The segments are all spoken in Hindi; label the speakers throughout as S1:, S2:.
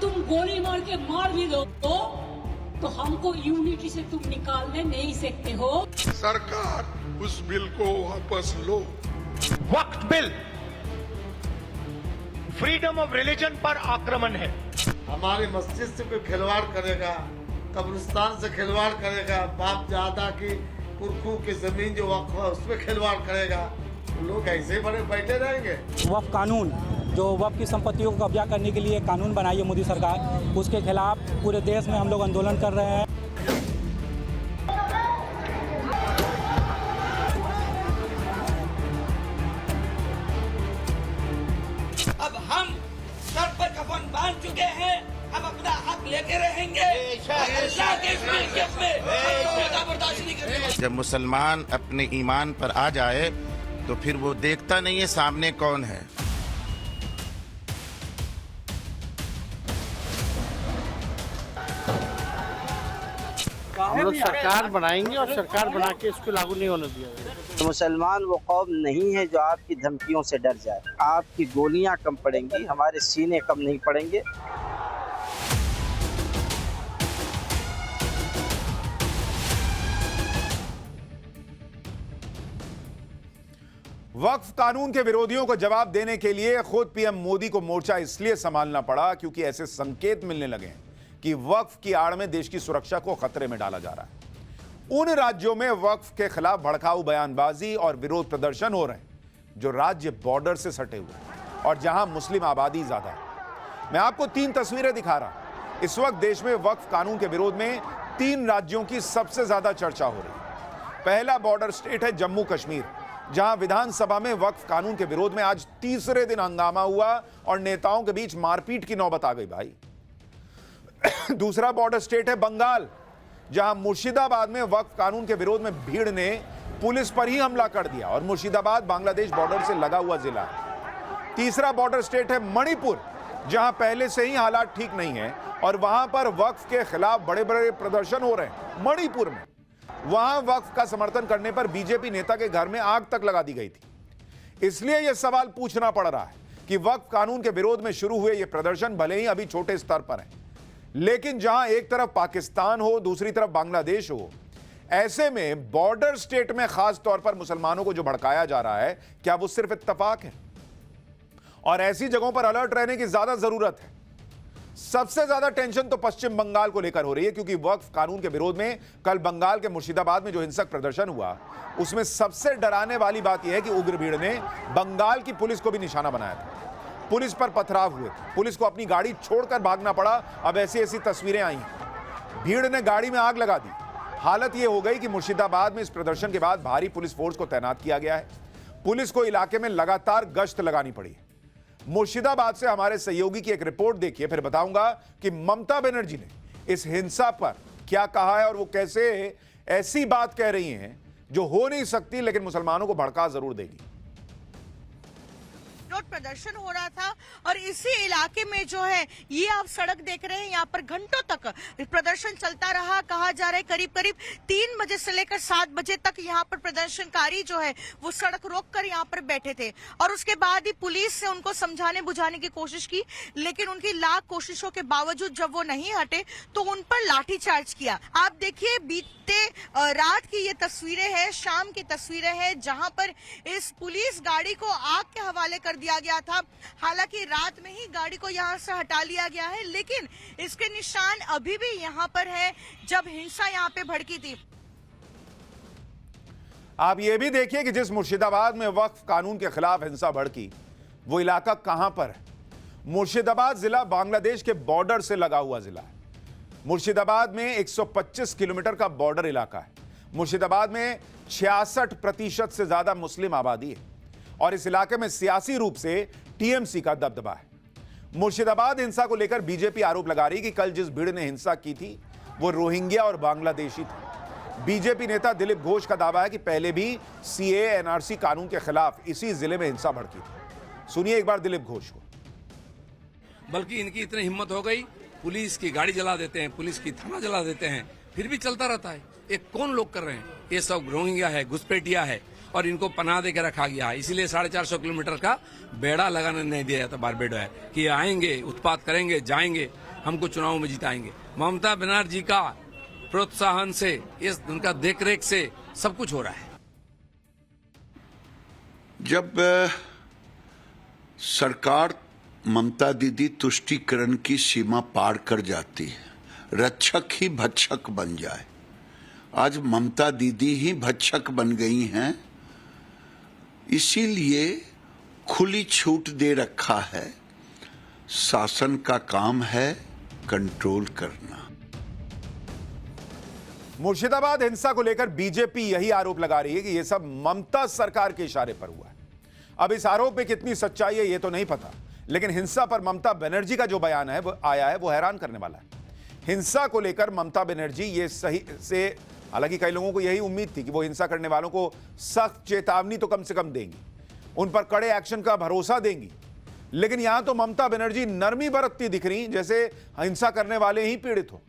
S1: तुम गोली मार के मार भी दो तो हमको यूनिटी से तुम निकालने नहीं सकते हो।
S2: सरकार उस बिल को वापस लो।
S3: वक्फ बिल फ्रीडम ऑफ रिलीजन पर आक्रमण है।
S4: हमारी मस्जिद से कोई खिलवाड़ करेगा, कब्रिस्तान से खिलवाड़ करेगा, बाप दादा की पुरखों की जमीन जो वक्फ है उसमें खिलवाड़ करेगा, लोग ऐसे ही बड़े बैठे रहेंगे।
S5: वक्फ कानून जो वक्फ की संपत्तियों को कब्जा करने के लिए कानून बनाई है मोदी सरकार, उसके खिलाफ पूरे देश में हम लोग आंदोलन कर रहे हैं।
S6: अब हम सर पर कफन बांध चुके हैं, अब अपना हक लेके रहेंगे। अल्लाह के इस मिल्कियत में बर्दाश्त नहीं करेंगे।
S7: जब मुसलमान अपने ईमान पर आ जाए तो फिर वो देखता नहीं है सामने कौन है।
S8: हम लोग सरकार बनाएंगे और सरकार बना के इसको लागू नहीं होने दिया जाएगा।
S9: मुसलमान वो कौम नहीं है जो आपकी धमकियों से डर जाए। आपकी गोलियां कम पड़ेंगी, हमारे सीने कम नहीं पड़ेंगे।
S10: वक्फ कानून के विरोधियों को जवाब देने के लिए खुद पीएम मोदी को मोर्चा इसलिए संभालना पड़ा क्योंकि ऐसे संकेत मिलने लगे हैं कि वक्फ की आड़ में देश की सुरक्षा को खतरे में डाला जा रहा है। उन राज्यों में वक्फ के खिलाफ भड़काऊ बयानबाजी और विरोध प्रदर्शन हो रहे हैं जो राज्य बॉर्डर से सटे हुए हैं और जहां मुस्लिम आबादी ज्यादा है। मैं आपको 3 तस्वीरें दिखा रहा हूं। इस वक्त देश में वक्फ कानून के विरोध में 3 राज्यों की सबसे ज्यादा चर्चा हो रही है। पहला बॉर्डर स्टेट है जम्मू कश्मीर, जहां विधानसभा में वक्फ कानून के विरोध में आज तीसरे दिन हंगामा हुआ और नेताओं के बीच मारपीट की नौबत आ गई भाई। दूसरा बॉर्डर स्टेट है बंगाल, जहां मुर्शिदाबाद में वक्फ कानून के विरोध में भीड़ ने पुलिस पर ही हमला कर दिया और मुर्शिदाबाद बांग्लादेश बॉर्डर से लगा हुआ जिला है। तीसरा बॉर्डर स्टेट है मणिपुर, जहां पहले से ही हालात ठीक नहीं है और वहां पर वक्फ के खिलाफ बड़े बड़े प्रदर्शन हो रहे हैं। मणिपुर में वहां वक्फ का समर्थन करने पर बीजेपी नेता के घर में आग तक लगा दी गई थी। इसलिए यह सवाल पूछना पड़ रहा है कि वक्फ कानून के विरोध में शुरू हुए ये प्रदर्शन भले ही अभी छोटे स्तर पर है, लेकिन जहां एक तरफ पाकिस्तान हो दूसरी तरफ बांग्लादेश हो, ऐसे में बॉर्डर स्टेट में खास तौर पर मुसलमानों को जो भड़काया जा रहा है, क्या वो सिर्फ इत्तेफाक है? और ऐसी जगहों पर अलर्ट रहने की ज्यादा जरूरत है। सबसे ज्यादा टेंशन तो पश्चिम बंगाल को लेकर हो रही है क्योंकि वक्फ कानून के विरोध में कल बंगाल के मुर्शिदाबाद में जो हिंसक प्रदर्शन हुआ, उसमें सबसे डराने वाली बात यह है कि उग्र भीड़ ने बंगाल की पुलिस को भी निशाना बनाया था। पुलिस पर पथराव हुए थे, पुलिस को अपनी गाड़ी छोड़कर भागना पड़ा। अब ऐसी ऐसी तस्वीरें आई हैं। भीड़ ने गाड़ी में आग लगा दी। हालत यह हो गई कि मुर्शिदाबाद में इस प्रदर्शन के बाद भारी पुलिस फोर्स को तैनात किया गया है। पुलिस को इलाके में लगातार गश्त लगानी पड़ी। मुर्शिदाबाद से हमारे सहयोगी की एक रिपोर्ट देखिए, फिर बताऊंगा कि ममता बनर्जी ने इस हिंसा पर क्या कहा है और वो कैसे ऐसी बात कह रही हैं जो हो नहीं सकती लेकिन मुसलमानों को भड़का जरूर देगी।
S11: प्रदर्शन हो रहा था और इसी इलाके में जो है ये आप सड़क देख रहे हैं, यहाँ पर घंटों तक प्रदर्शन चलता रहा। कहा जा रहा है करीब करीब 3 बजे से लेकर 7 बजे तक यहाँ पर प्रदर्शनकारी जो है वो सड़क रोककर यहाँ पर बैठे थे और उसके बाद ही पुलिस से उनको समझाने बुझाने की कोशिश की, लेकिन उनकी लाख कोशिशों के बावजूद जब वो नहीं हटे तो उन पर लाठीचार्ज किया। आप देखिए बीते रात की ये तस्वीरें हैं, शाम की तस्वीरें हैं, जहां पर इस पुलिस गाड़ी को आग के हवाले कर दिया गया था। हालांकि रात में ही गाड़ी को यहां से हटा लिया गया है, लेकिन इसके निशान अभी भी यहां पर है जब हिंसा यहां पे भड़की थी।
S10: आप ये भी देखिए कि जिस मुर्शिदाबाद में वक्फ कानून के खिलाफ हिंसा भड़की, वो इलाका कहां पर है। मुर्शिदाबाद जिला बांग्लादेश के बॉर्डर से लगा हुआ जिला है। मुर्शिदाबाद में 125 किलोमीटर का बॉर्डर इलाका है। मुर्शिदाबाद में 66% से ज्यादा मुस्लिम आबादी है और इस इलाके में सियासी रूप से टीएमसी का दबदबा है। मुर्शिदाबाद हिंसा को लेकर बीजेपी आरोप लगा रही कि कल जिस भीड़ ने हिंसा की थी वो रोहिंग्या और बांग्लादेशी थे। बीजेपी नेता दिलीप घोष का दावा है कि पहले भी सीए एनआरसी कानून के खिलाफ इसी जिले में हिंसा भड़की थी। सुनिए एक बार दिलीप घोष को।
S12: बल्कि इनकी इतनी हिम्मत हो गई, पुलिस की गाड़ी जला देते हैं, पुलिस की थाना जला देते हैं, फिर भी चलता रहता है। ये कौन लोग कर रहे हैं? ये सब रोहिंग्या है, घुसपैठिया है और इनको पनाह दे के रखा गया है। इसीलिए 450 किलोमीटर का बेड़ा लगाने नहीं दिया जाता बारबेडो है कि आएंगे, उत्पात करेंगे, जाएंगे। हमको चुनाव में जिताएंगे। ममता बनर्जी का प्रोत्साहन से, इस उनका देखरेख से सब कुछ हो रहा है।
S2: जब सरकार ममता दीदी तुष्टीकरण की सीमा पार कर जाती है, रक्षक ही भक्षक बन जाए। आज ममता दीदी ही भक्षक बन गई हैं, इसीलिए खुली छूट दे रखा है। शासन का काम है कंट्रोल करना।
S10: मुर्शिदाबाद हिंसा को लेकर बीजेपी यही आरोप लगा रही है कि यह सब ममता सरकार के इशारे पर हुआ है। अब इस आरोप में कितनी सच्चाई है यह तो नहीं पता, लेकिन हिंसा पर ममता बनर्जी का जो बयान है वो आया है वो हैरान करने वाला है। हिंसा को लेकर ममता बनर्जी ये सही से, हालांकि कई लोगों को यही उम्मीद थी कि वो हिंसा करने वालों को सख्त चेतावनी तो कम से कम देंगी, उन पर कड़े एक्शन का भरोसा देंगी, लेकिन यहां तो ममता बनर्जी नरमी बरतती दिख रही जैसे हिंसा करने वाले ही पीड़ित हो।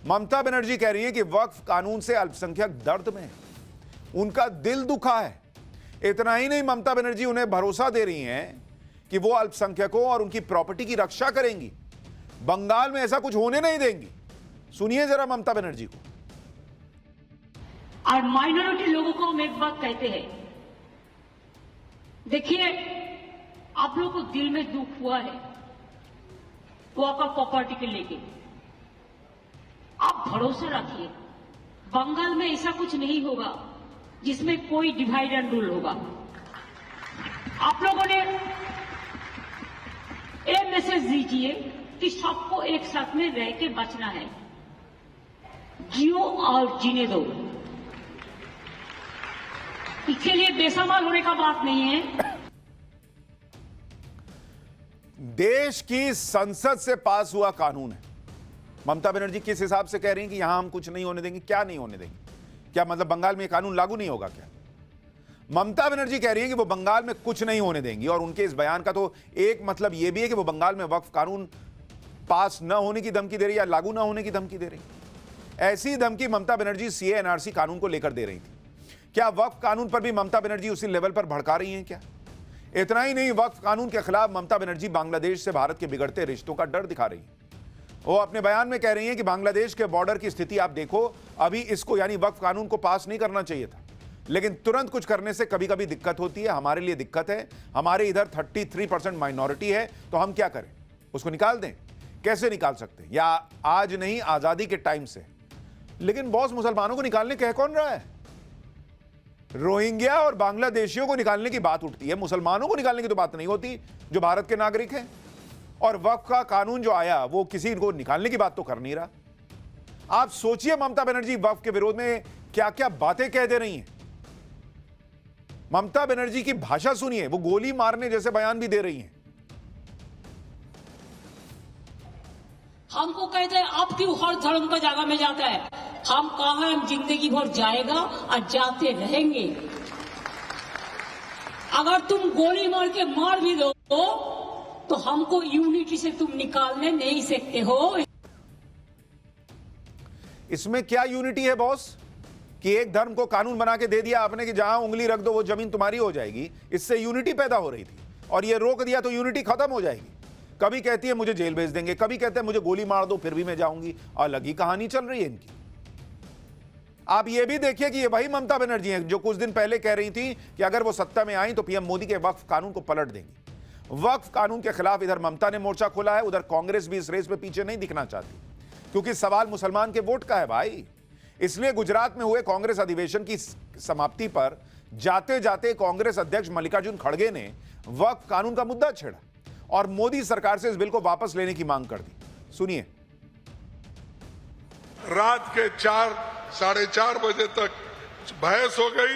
S10: ममता बनर्जी कह रही है कि वक्फ कानून से अल्पसंख्यक दर्द में है, उनका दिल दुखा है। इतना ही नहीं, ममता बनर्जी उन्हें भरोसा दे रही हैं कि वो अल्पसंख्यकों और उनकी प्रॉपर्टी की रक्षा करेंगी, बंगाल में ऐसा कुछ होने नहीं देंगी। सुनिए जरा ममता बनर्जी को।
S1: और माइनॉरिटी लोगों को हम एक बात कहते हैं, देखिए आप लोगों को दिल में दुख हुआ है वॉकर प्रॉपर्टी के लेके, आप भरोसा रखिए बंगाल में ऐसा कुछ नहीं होगा जिसमें कोई डिवाइड एंड रूल होगा। आप लोगों ने एक मैसेज दीजिए कि सबको एक साथ में रह के बचना है, जियो और जीने दो। इसके लिए बेसमाल होने का बात नहीं है।
S10: देश की संसद से पास हुआ कानून है। ममता बनर्जी किस हिसाब से कह रही हैं कि यहां हम कुछ नहीं होने देंगे? क्या नहीं होने देंगे? क्या मतलब बंगाल में कानून लागू नहीं होगा क्या? ममता बनर्जी कह रही है कि वो बंगाल में कुछ नहीं होने देंगी, और उनके इस बयान का तो एक मतलब यह भी है कि वो बंगाल में वक्फ कानून पास न होने की धमकी दे रही या लागू न होने की धमकी दे रही। ऐसी धमकी ममता बनर्जी सीए एनआरसी कानून को लेकर दे रही थी। क्या वक्फ कानून पर भी ममता बनर्जी उसी लेवल पर भड़का रही हैं क्या? इतना ही नहीं, वक्फ कानून के खिलाफ ममता बनर्जी बांग्लादेश से भारत के बिगड़ते रिश्तों का डर दिखा रही है। वो अपने बयान में कह रही हैं कि बांग्लादेश के बॉर्डर की स्थिति आप देखो, अभी इसको यानी वक्फ कानून को पास नहीं करना चाहिए था, लेकिन तुरंत कुछ करने से कभी कभी दिक्कत होती है। हमारे लिए दिक्कत है, हमारे इधर 33% माइनॉरिटी है, तो हम क्या करें? उसको निकाल दें? कैसे निकाल सकते हैं? या आज नहीं, आजादी के टाइम से। लेकिन बॉस, मुसलमानों को निकालने कह कौन रहा है? रोहिंग्या और बांग्लादेशियों को निकालने की बात उठती है, मुसलमानों को निकालने की तो बात नहीं होती जो भारत के नागरिक हैं। और वक्फ का कानून जो आया वो किसी को निकालने की बात तो कर नहीं रहा। आप सोचिए ममता बनर्जी वक्फ के विरोध में क्या क्या बातें कह दे रही हैं। ममता बनर्जी की भाषा सुनिए, वो गोली मारने जैसे बयान भी दे रही हैं।
S1: हमको कहते हैं अब क्यों हर धर्म का जगह में जाता है? हम कहा हम जिंदगी भर जाएगा और जाते रहेंगे। अगर तुम गोली मार के मार भी दो तो हमको यूनिटी से तुम निकालने नहीं सकते हो।
S10: इसमें क्या यूनिटी है बॉस कि एक धर्म को कानून बना के दे दिया आपने कि जहां उंगली रख दो वो जमीन तुम्हारी हो जाएगी? इससे यूनिटी पैदा हो रही थी, और ये रोक दिया तो यूनिटी खत्म हो जाएगी। कभी कहती है मुझे जेल भेज देंगे, कभी कहते हैं मुझे गोली मार दो फिर भी मैं जाऊंगी। अलग ही कहानी चल रही है इनकी। आप ये भी देखिए कि ये वही ममता बनर्जी हैं जो कुछ दिन पहले कह रही थी कि अगर वो सत्ता में आई तो पीएम मोदी के वक्फ कानून को पलट देंगी। वक्फ कानून के खिलाफ इधर ममता ने मोर्चा खोला है, उधर कांग्रेस भी इस रेस में पीछे नहीं दिखना चाहती, क्योंकि सवाल मुसलमान के वोट का है भाई। इसलिए गुजरात में हुए कांग्रेस अधिवेशन की समाप्ति पर जाते जाते कांग्रेस अध्यक्ष मल्लिकार्जुन खड़गे ने वक्फ कानून का मुद्दा छेड़ा और मोदी सरकार से इस बिल को वापस लेने की मांग कर दी। सुनिए।
S2: रात के 4-4:30 बजे तक बहस हो गई,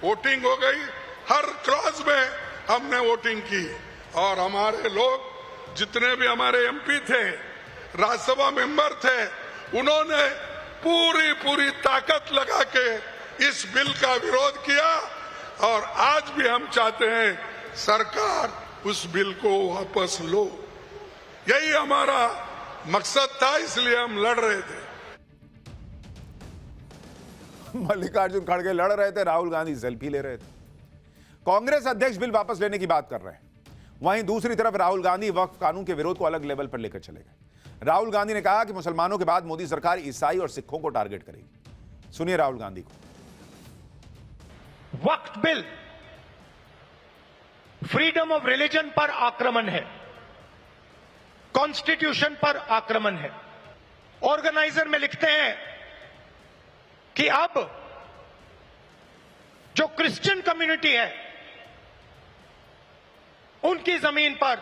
S2: वोटिंग हो गई, हर क्रॉस में हमने वोटिंग की, और हमारे लोग जितने भी हमारे एमपी थे, राज्यसभा मेंबर थे, उन्होंने पूरी ताकत लगा के इस बिल का विरोध किया। और आज भी हम चाहते हैं सरकार उस बिल को वापस लो। यही हमारा मकसद था, इसलिए हम लड़ रहे थे।
S10: मल्लिकार्जुन खड़गे लड़ रहे थे, राहुल गांधी सेल्फी ले रहे थे। कांग्रेस अध्यक्ष बिल वापस लेने की बात कर रहे हैं। वहीं दूसरी तरफ राहुल गांधी वक्फ कानून के विरोध को अलग लेवल पर लेकर चले गए। राहुल गांधी ने कहा कि मुसलमानों के बाद मोदी सरकार ईसाई और सिखों को टारगेट करेगी। सुनिए राहुल गांधी को।
S3: वक्फ बिल फ्रीडम ऑफ रिलीजन पर आक्रमण है, कॉन्स्टिट्यूशन पर आक्रमण है। ऑर्गेनाइजर में लिखते हैं कि अब जो क्रिश्चियन कम्युनिटी है उनकी जमीन पर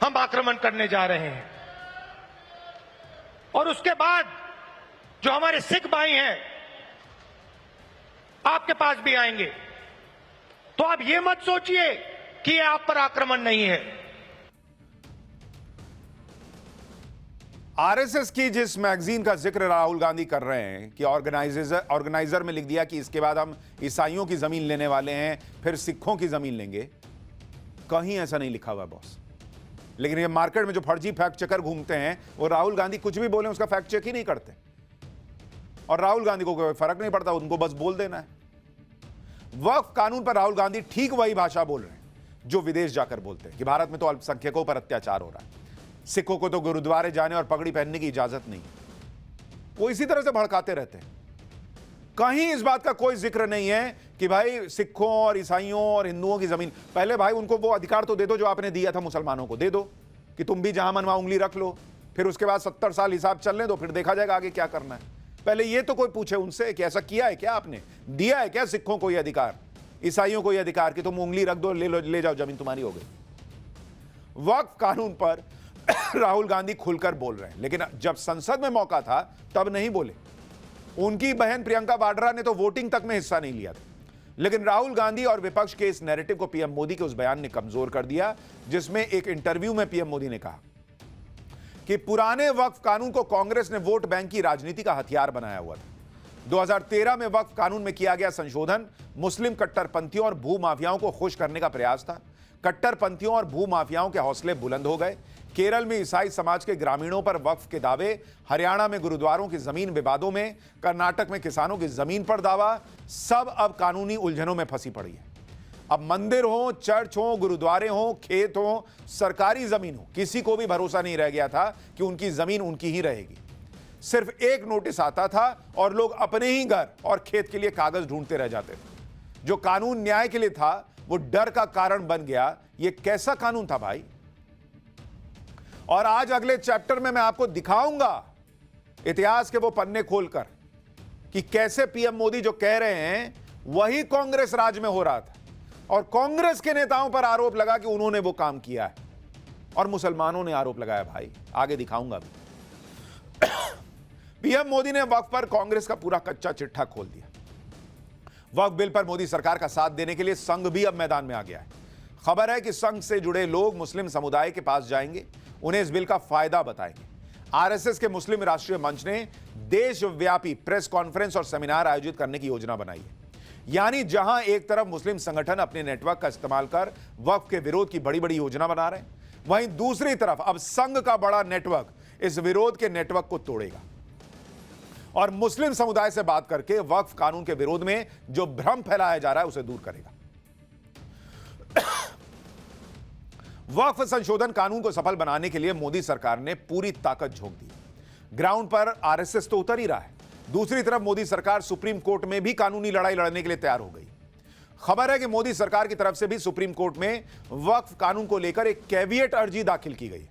S3: हम आक्रमण करने जा रहे हैं, और उसके बाद जो हमारे सिख भाई हैं आपके पास भी आएंगे। तो आप ये मत सोचिए कि ये आप पर आक्रमण नहीं है।
S10: आरएसएस की जिस मैगजीन का जिक्र राहुल गांधी कर रहे हैं कि ऑर्गेनाइजर में लिख दिया कि इसके बाद हम ईसाइयों की जमीन लेने वाले हैं, फिर सिखों की जमीन लेंगे, कहीं ऐसा नहीं लिखा हुआ बॉस। लेकिन ये मार्केट में जो फर्जी फैक्ट चेकर घूमते हैं वो राहुल गांधी कुछ भी बोले उसका फैक्ट चेक ही नहीं करते, और राहुल गांधी को कोई फर्क नहीं पड़ता, उनको बस बोल देना है। वक्फ कानून पर राहुल गांधी ठीक वही भाषा बोल रहे हैं जो विदेश जाकर बोलते हैं कि भारत में तो अल्पसंख्यकों पर अत्याचार हो रहा है, सिखों को तो गुरुद्वारे जाने और पगड़ी पहनने की इजाजत नहीं। वो इसी तरह से भड़काते रहते हैं। कहीं इस बात का कोई जिक्र नहीं है कि भाई सिखों और ईसाइयों और हिंदुओं की जमीन, पहले भाई उनको वो अधिकार तो दे दो जो आपने दिया था मुसलमानों को, दे दो कि तुम भी जहां मन वहां उंगली रख लो, फिर उसके बाद 70 साल हिसाब चलने दो, फिर देखा जाएगा आगे क्या करना है। पहले ये तो कोई पूछे उनसे कि ऐसा किया है क्या, आपने दिया है क्या सिखों को ये अधिकार, ईसाइयों को ये अधिकार कि तुम उंगली रख दो, ले जाओ, जमीन तुम्हारी हो गई। वक्फ कानून पर राहुल गांधी खुलकर बोल रहे हैं, लेकिन जब संसद में मौका था तब नहीं बोले। उनकी बहन प्रियंका वाड्रा ने तो वोटिंग तक में हिस्सा नहीं लिया था। लेकिन राहुल गांधी और विपक्ष के इस नैरेटिव को पीएम मोदी के उस बयान ने कमजोर कर दिया, जिसमें एक इंटरव्यू में पीएम मोदी ने कहा कि पुराने वक्फ कानून को कांग्रेस ने वोट बैंक की राजनीति का हथियार बनाया हुआ था। 2013 में वक्फ कानून में किया गया संशोधन मुस्लिम कट्टरपंथियों और भूमाफियाओं को खुश करने का प्रयास था। कट्टरपंथियों और भूमाफियाओं के हौसले बुलंद हो गए। केरल में ईसाई समाज के ग्रामीणों पर वक्फ के दावे, हरियाणा में गुरुद्वारों की जमीन विवादों में, कर्नाटक में किसानों की जमीन पर दावा, सब अब कानूनी उलझनों में फंसी पड़ी है। अब मंदिर हो, चर्च हो, गुरुद्वारे हो, खेत हो, सरकारी जमीन हो, किसी को भी भरोसा नहीं रह गया था कि उनकी जमीन उनकी ही रहेगी। सिर्फ एक नोटिस आता था और लोग अपने ही घर और खेत के लिए कागज ढूंढते रह जाते थे। जो कानून न्याय के लिए था वो डर का कारण बन गया। ये कैसा कानून था भाई? और आज अगले चैप्टर में मैं आपको दिखाऊंगा इतिहास के वो पन्ने खोलकर कि कैसे पीएम मोदी जो कह रहे हैं वही कांग्रेस राज में हो रहा था, और कांग्रेस के नेताओं पर आरोप लगा कि उन्होंने वो काम किया है, और मुसलमानों ने आरोप लगाया। भाई आगे दिखाऊंगा भी। पीएम मोदी ने वक्फ पर कांग्रेस का पूरा कच्चा चिट्ठा खोल दिया। वक्फ बिल पर मोदी सरकार का साथ देने के लिए संघ भी अब मैदान में आ गया है। खबर है कि संघ से जुड़े लोग मुस्लिम समुदाय के पास जाएंगे, उन्हें इस बिल का फायदा बताएंगे। आरएसएस के मुस्लिम राष्ट्रीय मंच ने देशव्यापी प्रेस कॉन्फ्रेंस और सेमिनार आयोजित करने की योजना बनाई है। यानी जहां एक तरफ मुस्लिम संगठन अपने नेटवर्क का इस्तेमाल कर वक्फ के विरोध की बड़ी बड़ी योजना बना रहे हैं, वहीं दूसरी तरफ अब संघ का बड़ा नेटवर्क इस विरोध के नेटवर्क को तोड़ेगा और मुस्लिम समुदाय से बात करके वक्फ कानून के विरोध में जो भ्रम फैलाया जा रहा है उसे दूर करेगा। वक्फ संशोधन कानून को सफल बनाने के लिए मोदी सरकार ने पूरी ताकत झोंक दी। ग्राउंड पर आरएसएस तो उतर ही रहा है, दूसरी तरफ मोदी सरकार सुप्रीम कोर्ट में भी कानूनी लड़ाई लड़ने के लिए तैयार हो गई। खबर है कि मोदी सरकार की तरफ से भी सुप्रीम कोर्ट में वक्फ कानून को लेकर एक कैविएट अर्जी दाखिल की गई।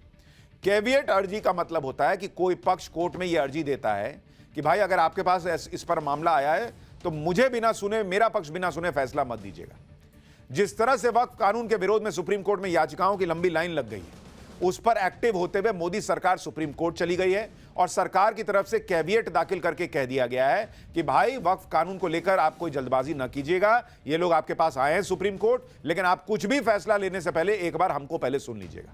S10: कैविएट अर्जी का मतलब होता है कि कोई पक्ष कोर्ट में यह अर्जी देता है कि भाई अगर आपके पास इस पर मामला आया है तो मुझे बिना सुने, मेरा पक्ष बिना सुने फैसला मत दीजिएगा। जिस तरह से वक्फ कानून के विरोध में सुप्रीम कोर्ट में याचिकाओं की लंबी लाइन लग गई है, उस पर एक्टिव होते हुए मोदी सरकार सुप्रीम कोर्ट चली गई है और सरकार की तरफ से कैविएट दाखिल करके कह दिया गया है कि भाई वक्फ कानून को लेकर आप कोई जल्दबाजी न कीजिएगा। ये लोग आपके पास आए हैं सुप्रीम कोर्ट, लेकिन आप कुछ भी फैसला लेने से पहले एक बार हमको पहले सुन लीजिएगा।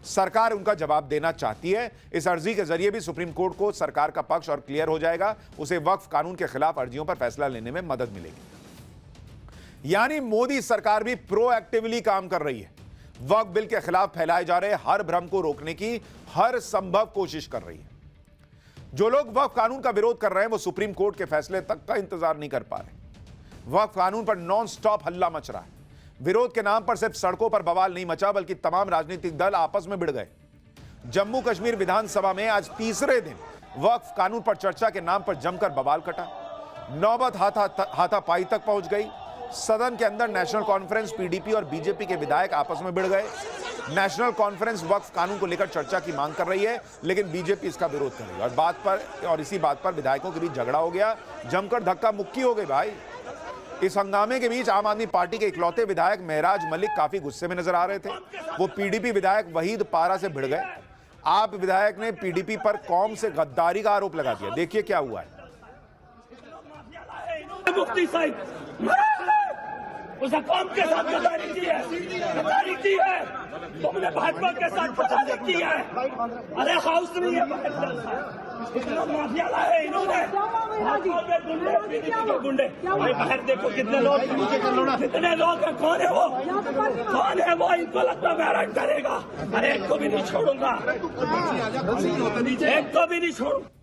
S10: सरकार उनका जवाब देना चाहती है। इस अर्जी के जरिए भी सुप्रीम कोर्ट को सरकार का पक्ष और क्लियर हो जाएगा, उसे वक्फ कानून के खिलाफ अर्जियों पर फैसला लेने में मदद मिलेगी। यानी मोदी सरकार भी प्रोएक्टिवली काम कर रही है, वक्फ बिल के खिलाफ फैलाए जा रहे हर भ्रम को रोकने की हर संभव कोशिश कर रही है। जो लोग वक्फ कानून का विरोध कर रहे हैं वो सुप्रीम कोर्ट के फैसले तक का इंतजार नहीं कर पा रहे। वक्फ कानून पर नॉन स्टॉप हल्ला मच रहा है। विरोध के नाम पर सिर्फ सड़कों पर बवाल नहीं मचा, बल्कि तमाम राजनीतिक दल आपस में भिड़ गए। जम्मू कश्मीर विधानसभा में आज तीसरे दिन वक्फ कानून पर चर्चा के नाम पर जमकर बवाल कटा। नौबत हाथापाई तक पहुंच गई। सदन के अंदर नेशनल कॉन्फ्रेंस, पीडीपी और बीजेपी के विधायक आपस में भिड़ गए। नेशनल कॉन्फ्रेंस वक्फ कानून को लेकर चर्चा की मांग कर रही है, लेकिन बीजेपी इसका विरोध कर रही है और इसी बात पर विधायकों के बीच झगड़ा हो गया, जमकर धक्का मुक्की हो गई भाई। इस हंगामे के बीच आम आदमी पार्टी के इकलौते विधायक महराज मलिक काफी गुस्से में नजर आ रहे थे। वो पीडीपी विधायक वहीद पारा से भिड़ गए। आप विधायक ने पीडीपी पर कौम से गद्दारी का आरोप लगा दिया। देखिए क्या हुआ है।
S6: मुफ्ती साहब उसने कौम के साथ गद्दारी की है, तुमने भाजपा के साथ गद्दारी की है। अरे हाउस नहीं है, माफिया लाए इन्होंने, गुंडे। बाहर देखो कितने लोग हैं, कौन है वो, इनको लगता मैं अरेस्ट करेगा। अरे एक को भी नहीं छोड़ूंगा, एक को भी नहीं छोड़ूंगा।